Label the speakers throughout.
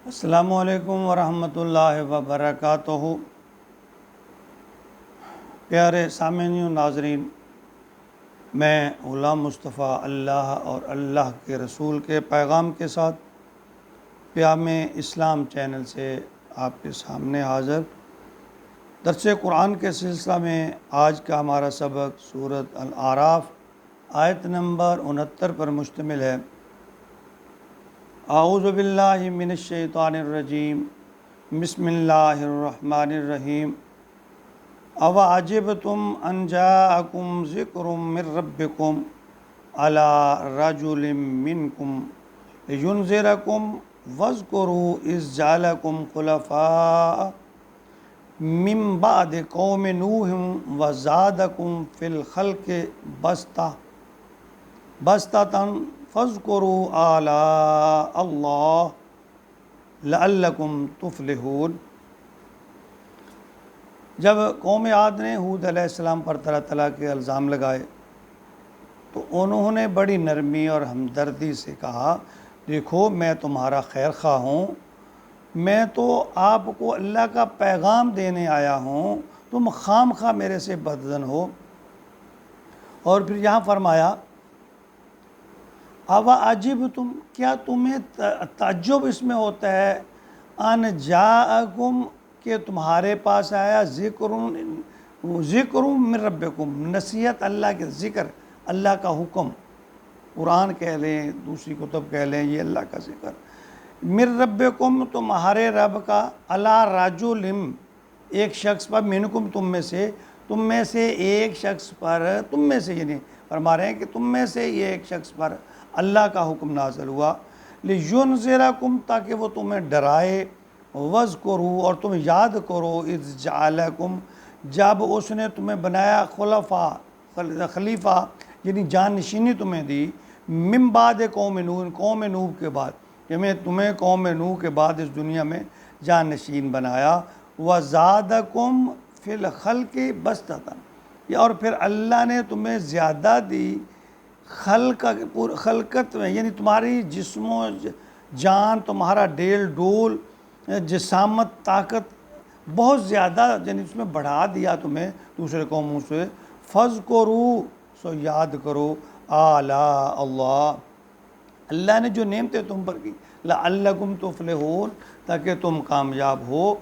Speaker 1: السلام علیکم ورحمۃ اللہ وبرکاتہ۔ پیارے سامعین و ناظرین، میں غلام مصطفیٰ اللہ اور اللہ کے رسول کے پیغام کے ساتھ پیام اسلام چینل سے آپ کے سامنے حاضر۔ درس قرآن کے سلسلہ میں آج کا ہمارا سبق سورۃ الاعراف آیت نمبر 69 پر مشتمل ہے۔ اعوذ باللہ من الشیطان الرجیم، بسم اللہ الرحمن الرحیم۔ اوعجبتم ان جاءکم ذکر من ربکم علی رجل منکم لینذرکم واذکروا اذ جعلکم خلفاء من بعد قوم نوح وزادکم فی الخلق بسطۃ فاذکروا آلاء اللہ لعلکم تفلحون۔ جب قوم عاد نے ہود علیہ السلام پر طرح طرح کے الزام لگائے تو انہوں نے بڑی نرمی اور ہمدردی سے کہا، دیکھو میں تمہارا خیر خواہ ہوں، میں تو آپ کو اللہ کا پیغام دینے آیا ہوں، تم خام خواہ میرے سے بدظن ہو۔ اور پھر یہاں فرمایا اوعجبتم، کیا تمہیں تعجب اس میں ہوتا ہے، ان جاءکم کہ تمہارے پاس آیا ذکر من ربکم، نصیحت اللہ کے ذکر، اللہ کا حکم، قرآن کہہ لیں دوسری کتب کہہ لیں، یہ اللہ کا ذکر، من ربکم تمہارے رب کا، علی رجل ایک شخص پر، منکم تم میں سے ایک شخص پر، تم میں سے یعنی فرما رہے ہیں کہ تم میں سے یہ ایک شخص پر اللہ کا حکم نازل ہوا، لینذرکم تاکہ وہ تمہیں ڈرائے، وَاذْكُرُوا اور تم یاد کرو، اذ جعلکم جب اس نے تمہیں بنایا، خلیفہ یعنی جانشینی تمہیں دی، من بعد قوم نوح کے بعد، تمہیں قوم نوح کے بعد اس دنیا میں جانشین بنایا، وَزَادَكُمْ فِي الْخَلْقِ بَسْطَةً اور پھر اللہ نے تمہیں زیادہ دی خلقت میں، یعنی تمہاری جسم و جان، تمہارا ڈیل ڈول، جسامت، طاقت بہت زیادہ، یعنی اس میں بڑھا دیا تمہیں دوسرے قوموں سے۔ فَاذْكُرُوا سو یاد کرو، آلاء اللہ اللہ نے جو نعمتیں تم پر کی، لعلکم تفلحون تاکہ تم کامیاب ہو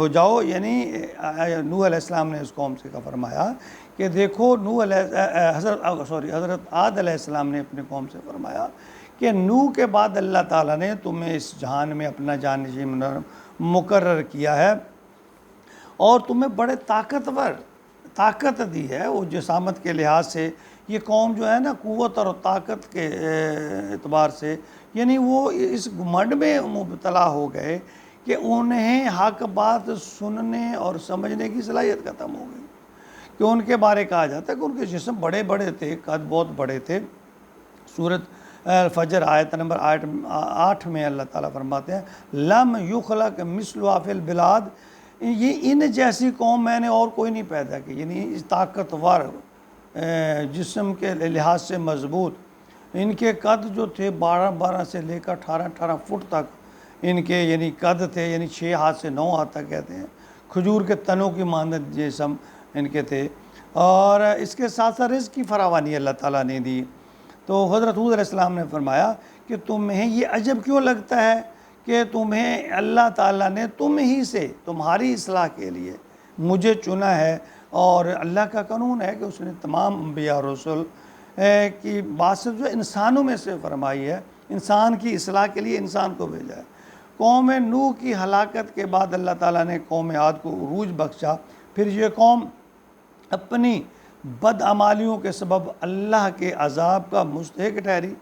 Speaker 1: جاؤ۔ یعنی نوح علیہ السلام نے اس قوم سے فرمایا کہ دیکھو حضرت عاد علیہ السلام نے اپنے قوم سے فرمایا کہ نوح کے بعد اللہ تعالیٰ نے تمہیں اس جہان میں اپنا جانشین مقرر کیا ہے اور تمہیں بڑے طاقت دی ہے، وہ جسامت کے لحاظ سے یہ قوم جو ہے نا، قوت اور طاقت کے اعتبار سے، یعنی وہ اس گھمنڈ میں مبتلا ہو گئے کہ انہیں حق بات سننے اور سمجھنے کی صلاحیت ختم ہو گئی، کہ ان کے بارے کہا جاتا ہے کہ ان کے جسم بڑے بڑے تھے، قد بہت بڑے تھے۔ سورۃ الفجر آیت نمبر 8 میں اللہ تعالیٰ فرماتے ہیں، لم یخلق مثلھا فی البلاد، یہ ان جیسی قوم میں نے اور کوئی نہیں پیدا کی، یعنی طاقتور، جسم کے لحاظ سے مضبوط، ان کے قد جو تھے 12 سے لے کر 18 فٹ تک ان کے یعنی قد تھے، یعنی 6 ہاتھ سے 9 ہاتھ تک کہتے ہیں، کھجور کے تنوں کی مانند جسم ان کے تھے، اور اس کے ساتھ ساتھ رزق کی فراوانی اللہ تعالیٰ نے دی۔ تو حضرت ہود علیہ السلام نے فرمایا کہ تمہیں یہ عجب کیوں لگتا ہے کہ تمہیں اللہ تعالیٰ نے تم ہی سے تمہاری اصلاح کے لیے مجھے چنا ہے، اور اللہ کا قانون ہے کہ اس نے تمام انبیاء اور رسول کی باسط جو انسانوں میں سے فرمائی ہے، انسان کی اصلاح کے لیے انسان کو بھیجا ہے۔ قوم نوح کی ہلاکت کے بعد اللہ تعالیٰ نے قوم عاد کو عروج بخشا، پھر یہ قوم اپنی بدعمالیوں کے سبب اللہ کے عذاب کا مستحق ٹھہری،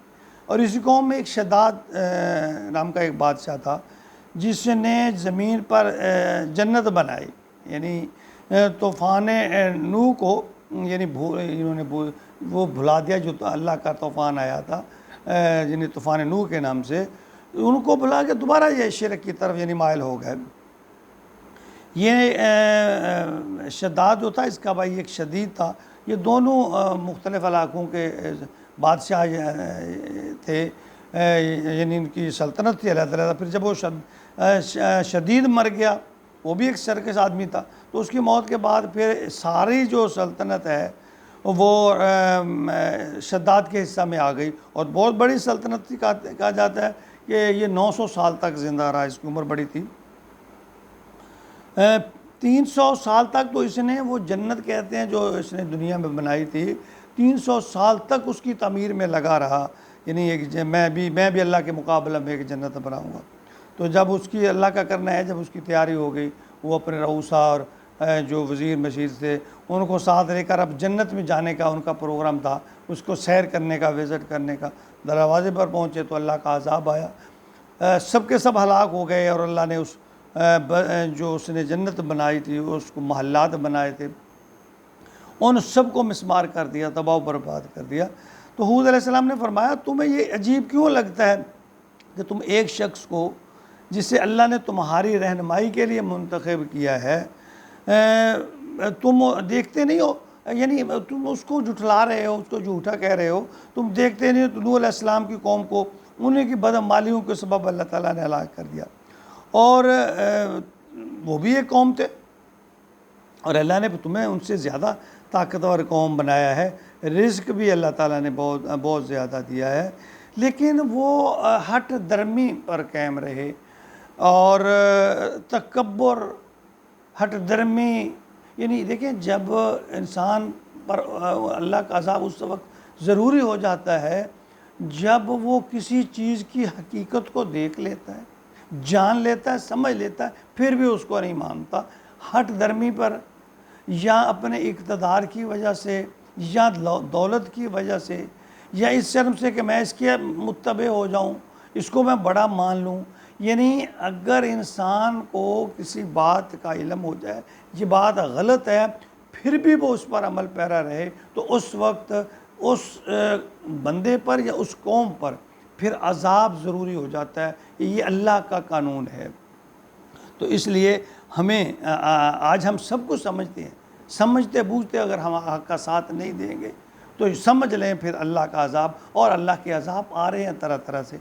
Speaker 1: اور اسی قوم میں ایک شداد نام کا ایک بادشاہ تھا جس نے زمین پر جنت بنائی، یعنی طوفان نوح کو یعنی انہوں نے وہ بھلا دیا جو اللہ کا طوفان آیا تھا، یعنی طوفان نوح کے نام سے، ان کو بھلا کے دوبارہ یہ شرک کی طرف یعنی مائل ہو گئے۔ یہ شداد جو تھا، اس کا بھائی ایک شدید تھا، یہ دونوں مختلف علاقوں کے بادشاہ تھے، یعنی ان کی سلطنت تھی اللہ تعالیٰ. پھر جب وہ شدید مر گیا، وہ بھی ایک سرکش آدمی تھا، تو اس کی موت کے بعد پھر ساری جو سلطنت ہے وہ شداد کے حصہ میں آ گئی، اور بہت بڑی سلطنت تھی. کہا جاتا ہے کہ یہ 900 سال تک زندہ رہا، اس کی عمر بڑی تھی. 300 سال تک تو اس نے وہ جنت کہتے ہیں جو اس نے دنیا میں بنائی تھی، 300 سال تک اس کی تعمیر میں لگا رہا. یعنی میں بھی اللہ کے مقابلہ میں ایک جنت بناؤں گا. تو جب اس کی اللہ کا کرنا ہے، جب اس کی تیاری ہو گئی، وہ اپنے رؤسا اور جو وزیر مشیر تھے ان کو ساتھ لے کر اب جنت میں جانے کا ان کا پروگرام تھا، اس کو سیر کرنے کا، وزٹ کرنے کا. دروازے پر پہنچے تو اللہ کا عذاب آیا، سب کے سب ہلاک ہو گئے، اور اللہ نے جو اس نے جنت بنائی تھی، اس کو محلات بنائے تھے، ان سب کو مسمار کر دیا، تباہ و برباد کر دیا. تو ہود علیہ السلام نے فرمایا تمہیں یہ عجیب کیوں لگتا ہے کہ تم ایک شخص کو جسے اللہ نے تمہاری رہنمائی کے لیے منتخب کیا ہے تم دیکھتے نہیں ہو، یعنی تم اس کو جھٹلا رہے ہو، اس کو جھوٹا کہہ رہے ہو، تم دیکھتے نہیں ہو. تو نوح علیہ السلام کی قوم کو انہیں کی بدعمالیوں کے سبب اللہ تعالیٰ نے ہلاک کر دیا، اور وہ بھی ایک قوم تھے، اور اللہ نے تمہیں ان سے زیادہ طاقتور قوم بنایا ہے، رزق بھی اللہ تعالیٰ نے بہت زیادہ دیا ہے. لیکن وہ ہٹ درمی پر قائم رہے، اور تکبر، ہٹ درمی. یعنی دیکھیں جب انسان پر اللہ کا عذاب اس وقت ضروری ہو جاتا ہے جب وہ کسی چیز کی حقیقت کو دیکھ لیتا ہے، جان لیتا ہے، سمجھ لیتا ہے، پھر بھی اس کو نہیں مانتا. ہٹ درمی پر، یا اپنے اقتدار کی وجہ سے، یا دولت کی وجہ سے، یا اس شرم سے کہ میں اس کے متبع ہو جاؤں، اس کو میں بڑا مان لوں. یعنی اگر انسان کو کسی بات کا علم ہو جائے یہ بات غلط ہے، پھر بھی وہ اس پر عمل پیرا رہے، تو اس وقت اس بندے پر یا اس قوم پر پھر عذاب ضروری ہو جاتا ہے. یہ اللہ کا قانون ہے. تو اس لیے ہمیں آج ہم سب کو سمجھتے ہیں، سمجھتے بوجھتے اگر ہم حق کا ساتھ نہیں دیں گے تو سمجھ لیں پھر اللہ کا عذاب، اور اللہ کے عذاب آ رہے ہیں طرح طرح سے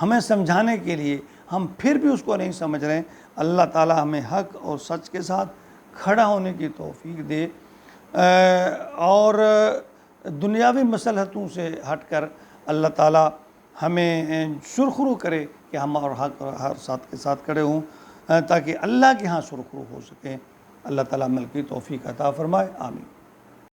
Speaker 1: ہمیں سمجھانے کے لیے، ہم پھر بھی اس کو نہیں سمجھ رہے ہیں. اللہ تعالی ہمیں حق اور سچ کے ساتھ کھڑا ہونے کی توفیق دے، اور دنیاوی مصلحتوں سے ہٹ کر اللہ تعالی ہمیں سرخرو کرے کہ ہم اور حق اور ہر ساتھ کے ساتھ کھڑے ہوں، تاکہ اللہ کے ہاں سرخرو ہو سکیں. اللہ تعالی عمل کی توفیق عطا فرمائے. آمین.